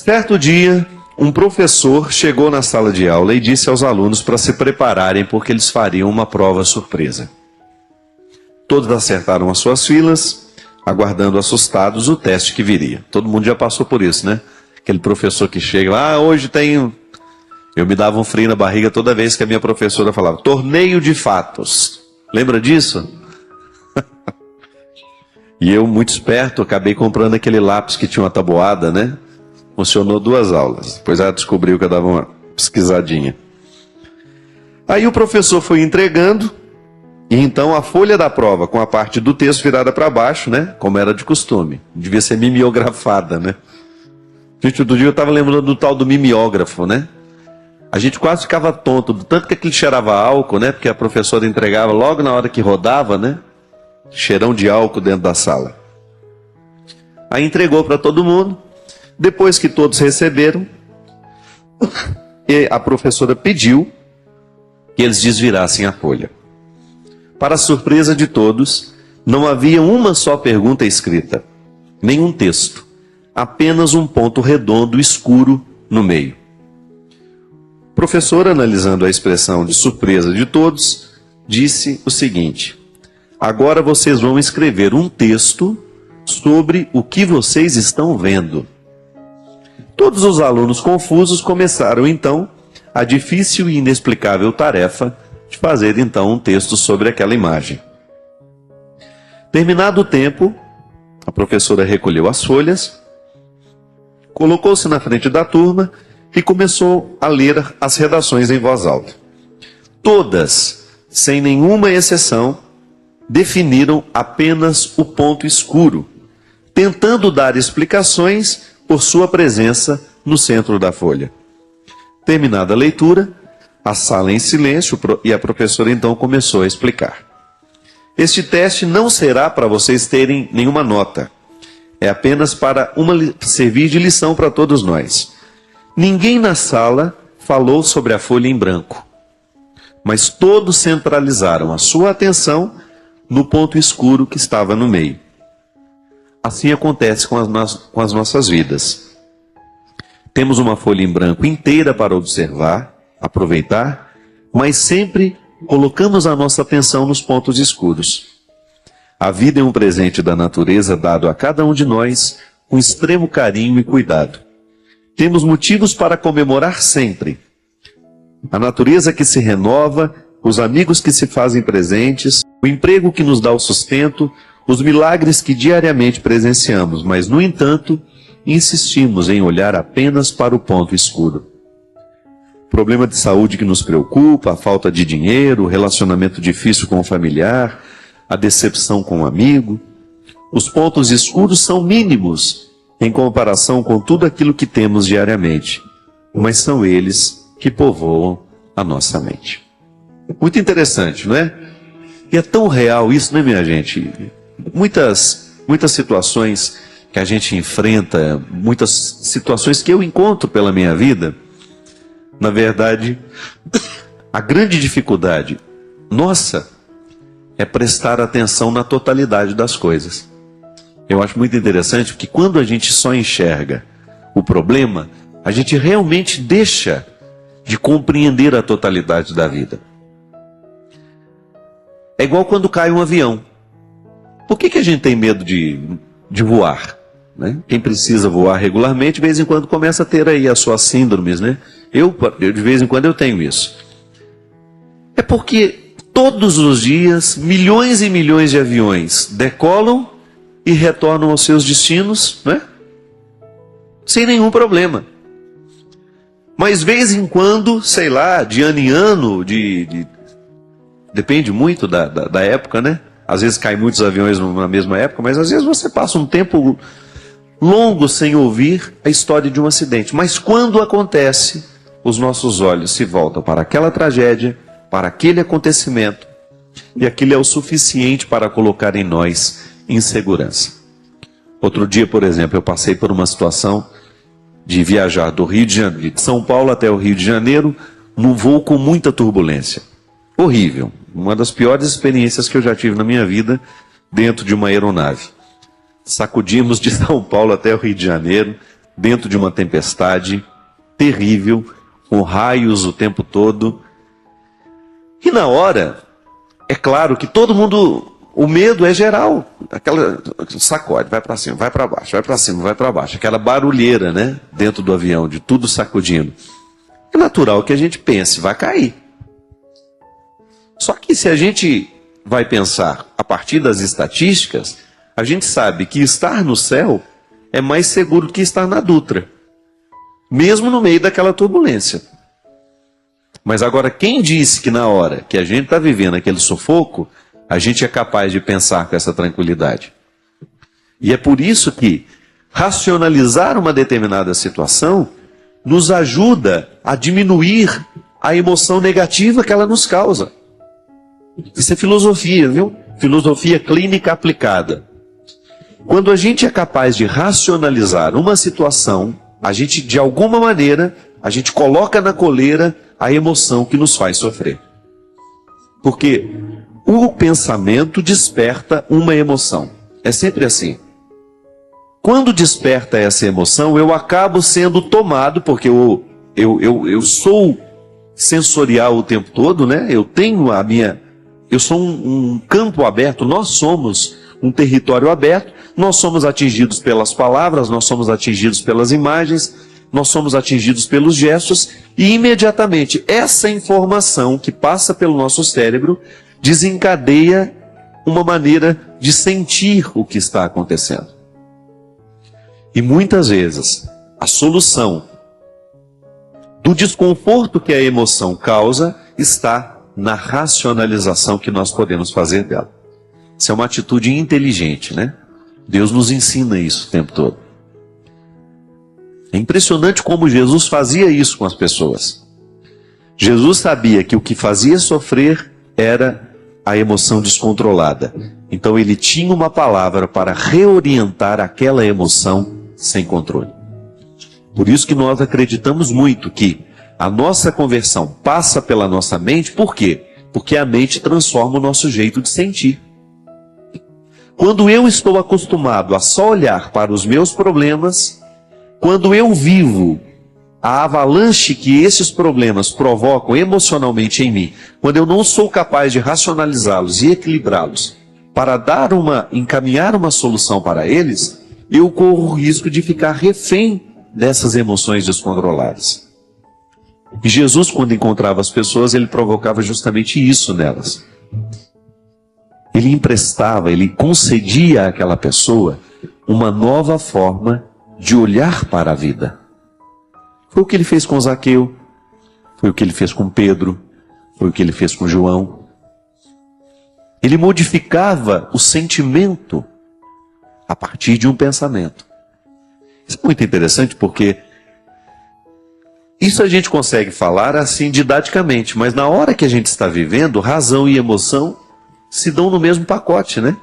Certo dia, um professor chegou na sala de aula e disse aos alunos para se prepararem porque eles fariam uma prova surpresa. Todos acertaram as suas filas, aguardando assustados o teste que viria. Todo mundo já passou por isso, né? Aquele professor que chega lá, hoje tem... Eu me dava um frio na barriga toda vez que a minha professora falava, torneio de fatos. Lembra disso? E eu, muito esperto, acabei comprando aquele lápis que tinha uma tabuada, né? Funcionou 2 aulas. Depois ela descobriu que eu dava uma pesquisadinha. Aí o professor foi entregando, e então a folha da prova, com a parte do texto virada para baixo, né? Como era de costume. Devia ser mimeografada, né? Gente, outro dia eu estava lembrando do tal do mimeógrafo, né? A gente quase ficava tonto, do tanto que aquilo cheirava álcool, né? Porque a professora entregava logo na hora que rodava, né? Cheirão de álcool dentro da sala. Aí entregou para todo mundo. Depois que todos receberam, a professora pediu que eles desvirassem a folha. Para a surpresa de todos, não havia uma só pergunta escrita, nenhum texto, apenas um ponto redondo escuro no meio. O professor, analisando a expressão de surpresa de todos, disse o seguinte: agora vocês vão escrever um texto sobre o que vocês estão vendo. Todos os alunos confusos começaram então a difícil e inexplicável tarefa de fazer então um texto sobre aquela imagem. Terminado o tempo, a professora recolheu as folhas, colocou-se na frente da turma e começou a ler as redações em voz alta. Todas, sem nenhuma exceção, definiram apenas o ponto escuro, tentando dar explicações por sua presença no centro da folha. Terminada a leitura, a sala em silêncio e a professora então começou a explicar. Este teste não será para vocês terem nenhuma nota. É apenas para servir de lição para todos nós. Ninguém na sala falou sobre a folha em branco, mas todos centralizaram a sua atenção no ponto escuro que estava no meio. Assim acontece com as nossas vidas. Temos uma folha em branco inteira para observar, aproveitar, mas sempre colocamos a nossa atenção nos pontos escuros. A vida é um presente da natureza dado a cada um de nós com extremo carinho e cuidado. Temos motivos para comemorar sempre. A natureza que se renova, os amigos que se fazem presentes, o emprego que nos dá o sustento, os milagres que diariamente presenciamos, mas, no entanto, insistimos em olhar apenas para o ponto escuro. Problema de saúde que nos preocupa, a falta de dinheiro, o relacionamento difícil com o familiar, a decepção com o amigo. Os pontos escuros são mínimos em comparação com tudo aquilo que temos diariamente, mas são eles que povoam a nossa mente. Muito interessante, não é? E é tão real isso, né, minha gente? Muitas situações que a gente enfrenta, muitas situações que eu encontro pela minha vida, na verdade, a grande dificuldade nossa é prestar atenção na totalidade das coisas. Eu acho muito interessante porque quando a gente só enxerga o problema, a gente realmente deixa de compreender a totalidade da vida. É igual quando cai um avião. Por que a gente tem medo de voar? Né? Quem precisa voar regularmente, de vez em quando começa a ter aí as suas síndromes, né? Eu de vez em quando eu tenho isso. É porque todos os dias, milhões e milhões de aviões decolam e retornam aos seus destinos, né? Sem nenhum problema. Mas de vez em quando, sei lá, de ano em ano, depende muito da época, né? Às vezes caem muitos aviões na mesma época, mas às vezes você passa um tempo longo sem ouvir a história de um acidente. Mas quando acontece, os nossos olhos se voltam para aquela tragédia, para aquele acontecimento, e aquilo é o suficiente para colocar em nós insegurança. Outro dia, por exemplo, eu passei por uma situação de viajar do Rio de Janeiro, de São Paulo até o Rio de Janeiro, num voo com muita turbulência. Horrível. Uma das piores experiências que eu já tive na minha vida dentro de uma aeronave. Sacudimos de São Paulo até o Rio de Janeiro, dentro de uma tempestade terrível, com raios o tempo todo. E na hora, é claro que todo mundo, o medo é geral, aquela sacode, vai para cima, vai para baixo, vai para cima, vai para baixo, aquela barulheira, né, dentro do avião, de tudo sacudindo. É natural que a gente pense, vai cair. Só que se a gente vai pensar a partir das estatísticas, a gente sabe que estar no céu é mais seguro que estar na Dutra, mesmo no meio daquela turbulência. Mas agora, quem disse que na hora que a gente está vivendo aquele sufoco, a gente é capaz de pensar com essa tranquilidade? E é por isso que racionalizar uma determinada situação nos ajuda a diminuir a emoção negativa que ela nos causa. Isso é filosofia, viu? Filosofia clínica aplicada. Quando a gente é capaz de racionalizar uma situação, a gente, de alguma maneira, a gente coloca na coleira a emoção que nos faz sofrer. Porque o pensamento desperta uma emoção. É sempre assim. Quando desperta essa emoção, eu acabo sendo tomado, porque eu sou sensorial o tempo todo, né? Eu tenho a minha... Eu sou um campo aberto, nós somos um território aberto, nós somos atingidos pelas palavras, nós somos atingidos pelas imagens, nós somos atingidos pelos gestos, e imediatamente essa informação que passa pelo nosso cérebro desencadeia uma maneira de sentir o que está acontecendo. E muitas vezes a solução do desconforto que a emoção causa está na racionalização que nós podemos fazer dela. Isso é uma atitude inteligente, né? Deus nos ensina isso o tempo todo. É impressionante como Jesus fazia isso com as pessoas. Jesus sabia que o que fazia sofrer era a emoção descontrolada. Então ele tinha uma palavra para reorientar aquela emoção sem controle. Por isso que nós acreditamos muito que a nossa conversão passa pela nossa mente. Por quê? Porque a mente transforma o nosso jeito de sentir. Quando eu estou acostumado a só olhar para os meus problemas, quando eu vivo a avalanche que esses problemas provocam emocionalmente em mim, quando eu não sou capaz de racionalizá-los e equilibrá-los para encaminhar uma solução para eles, eu corro o risco de ficar refém dessas emoções descontroladas. E Jesus, quando encontrava as pessoas, ele provocava justamente isso nelas. Ele emprestava, ele concedia àquela pessoa uma nova forma de olhar para a vida. Foi o que ele fez com Zaqueu, foi o que ele fez com Pedro, foi o que ele fez com João. Ele modificava o sentimento a partir de um pensamento. Isso é muito interessante porque isso a gente consegue falar assim didaticamente, mas na hora que a gente está vivendo, razão e emoção se dão no mesmo pacote, né?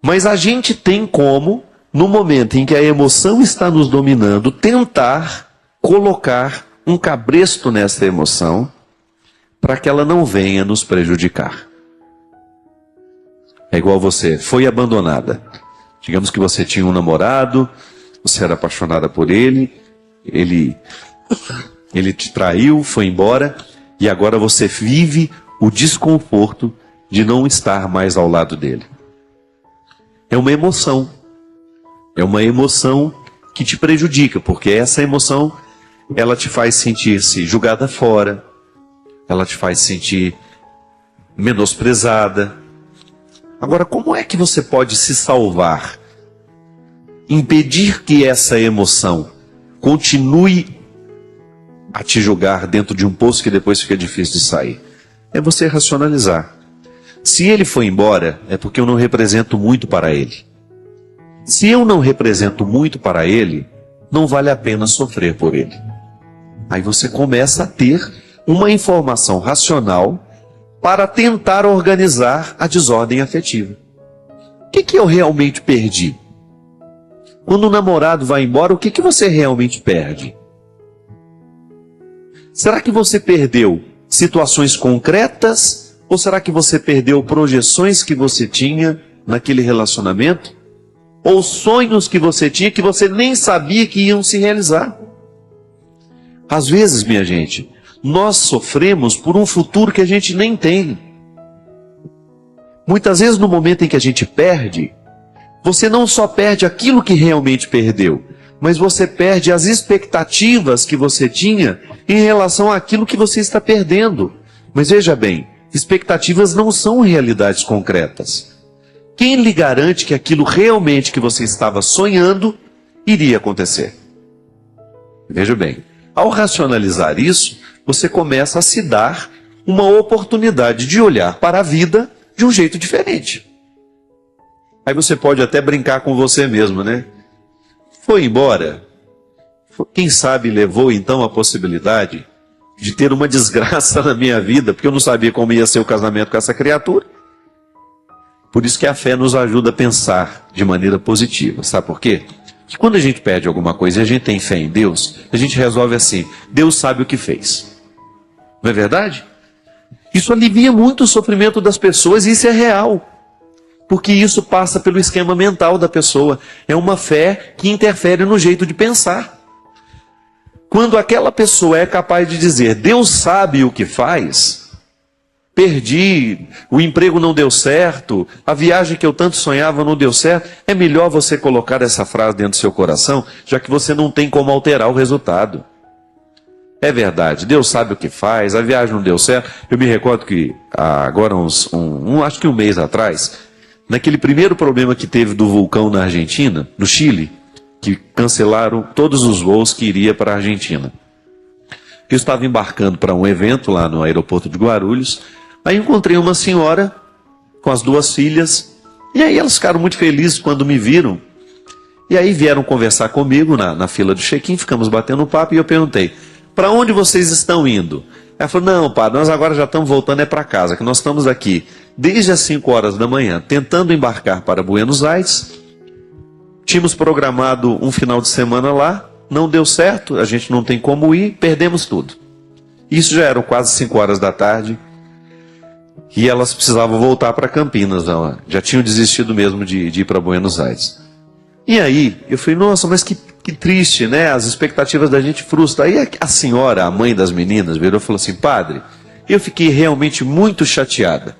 Mas a gente tem como, no momento em que a emoção está nos dominando, tentar colocar um cabresto nessa emoção para que ela não venha nos prejudicar. É igual você, foi abandonada. Digamos que você tinha um namorado, você era apaixonada por ele, ele te traiu, foi embora, e agora você vive o desconforto de não estar mais ao lado dele. É uma emoção. É uma emoção que te prejudica, porque essa emoção, ela te faz sentir-se julgada fora, ela te faz sentir menosprezada. Agora, como é que você pode se salvar? Impedir que essa emoção continue a te jogar dentro de um poço que depois fica difícil de sair. É você racionalizar. Se ele foi embora, é porque eu não represento muito para ele. Se eu não represento muito para ele, não vale a pena sofrer por ele. Aí você começa a ter uma informação racional para tentar organizar a desordem afetiva. O que eu realmente perdi? Quando o namorado vai embora, o que você realmente perde? Será que você perdeu situações concretas? Ou será que você perdeu projeções que você tinha naquele relacionamento? ou sonhos que você tinha que você nem sabia que iam se realizar. Às vezes, minha gente, nós sofremos por um futuro que a gente nem tem. Muitas vezes, no momento em que a gente perde, você não só perde aquilo que realmente perdeu, mas você perde as expectativas que você tinha em relação àquilo que você está perdendo. Mas veja bem, expectativas não são realidades concretas. Quem lhe garante que aquilo realmente que você estava sonhando iria acontecer? Veja bem, ao racionalizar isso, você começa a se dar uma oportunidade de olhar para a vida de um jeito diferente. Aí você pode até brincar com você mesmo, né? Foi embora. Quem sabe levou então a possibilidade de ter uma desgraça na minha vida, porque eu não sabia como ia ser o casamento com essa criatura. Por isso que a fé nos ajuda a pensar de maneira positiva. Sabe por quê? Porque quando a gente perde alguma coisa e a gente tem fé em Deus, a gente resolve assim: Deus sabe o que fez. Não é verdade? Isso alivia muito o sofrimento das pessoas e isso é real. Porque isso passa pelo esquema mental da pessoa. É uma fé que interfere no jeito de pensar. Quando aquela pessoa é capaz de dizer, Deus sabe o que faz, perdi, o emprego não deu certo, a viagem que eu tanto sonhava não deu certo, é melhor você colocar essa frase dentro do seu coração, já que você não tem como alterar o resultado. É verdade, Deus sabe o que faz, a viagem não deu certo. Eu me recordo que agora acho que um mês atrás, naquele primeiro problema que teve do vulcão na Argentina, no Chile, que cancelaram todos os voos que iria para a Argentina. Eu estava embarcando para um evento lá no aeroporto de Guarulhos, aí encontrei uma senhora com as duas filhas, e aí elas ficaram muito felizes quando me viram, e aí vieram conversar comigo na fila do check-in, ficamos batendo um papo, e eu perguntei, para onde vocês estão indo? Ela falou, não, padre, nós agora já estamos voltando para casa, que nós estamos aqui desde as 5 horas da manhã, tentando embarcar para Buenos Aires. Tínhamos programado um final de semana lá, não deu certo, a gente não tem como ir, perdemos tudo. Isso já eram quase 5 horas da tarde, e elas precisavam voltar para Campinas, não, já tinham desistido mesmo de ir para Buenos Aires. E aí, eu falei, nossa, mas que triste, né? As expectativas da gente frustram. Aí a senhora, a mãe das meninas, virou e falou assim, padre, eu fiquei realmente muito chateada.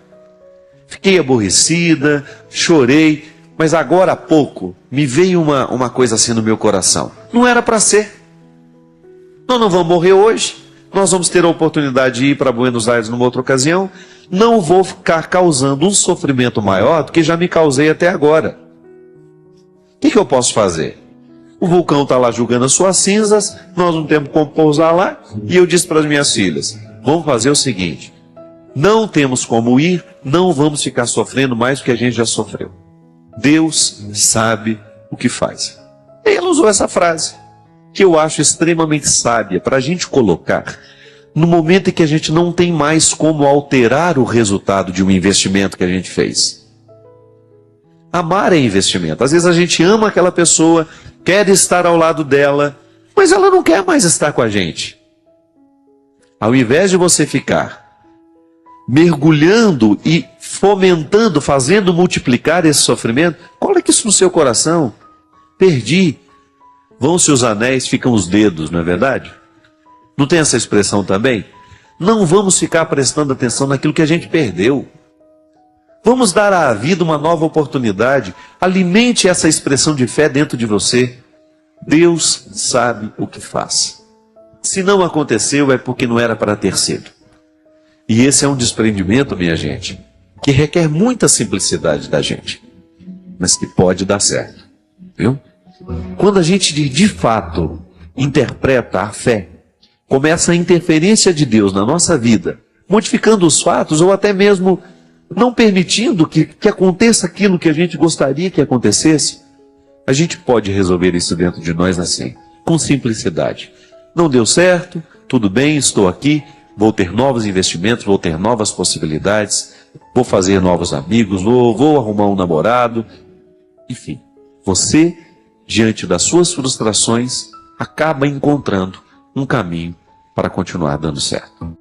Fiquei aborrecida, chorei, mas agora há pouco me veio uma coisa assim no meu coração. Não era para ser. Nós não vamos morrer hoje. Nós vamos ter a oportunidade de ir para Buenos Aires numa outra ocasião. Não vou ficar causando um sofrimento maior do que já me causei até agora. O que eu posso fazer? O vulcão está lá julgando as suas cinzas, nós não temos como pousar lá, e eu disse para as minhas filhas, vamos fazer o seguinte, não temos como ir, não vamos ficar sofrendo mais do que a gente já sofreu. Deus sabe o que faz. E ela usou essa frase, que eu acho extremamente sábia, para a gente colocar no momento em que a gente não tem mais como alterar o resultado de um investimento que a gente fez. Amar é investimento. Às vezes a gente ama aquela pessoa, quer estar ao lado dela, mas ela não quer mais estar com a gente. Ao invés de você ficar mergulhando e fomentando, fazendo multiplicar esse sofrimento, coloque isso no seu coração. Perdi. Vão-se os anéis, ficam os dedos, não é verdade? Não tem essa expressão também? Não vamos ficar prestando atenção naquilo que a gente perdeu. Vamos dar à vida uma nova oportunidade. Alimente essa expressão de fé dentro de você. Deus sabe o que faz. Se não aconteceu, é porque não era para ter sido. E esse é um desprendimento, minha gente, que requer muita simplicidade da gente, mas que pode dar certo. Viu? Quando a gente de fato interpreta a fé, começa a interferência de Deus na nossa vida, modificando os fatos ou até mesmo não permitindo que aconteça aquilo que a gente gostaria que acontecesse, a gente pode resolver isso dentro de nós assim, com simplicidade. Não deu certo, tudo bem, estou aqui, vou ter novos investimentos, vou ter novas possibilidades, vou fazer novos amigos, vou arrumar um namorado. Enfim, você, diante das suas frustrações, acaba encontrando um caminho para continuar dando certo.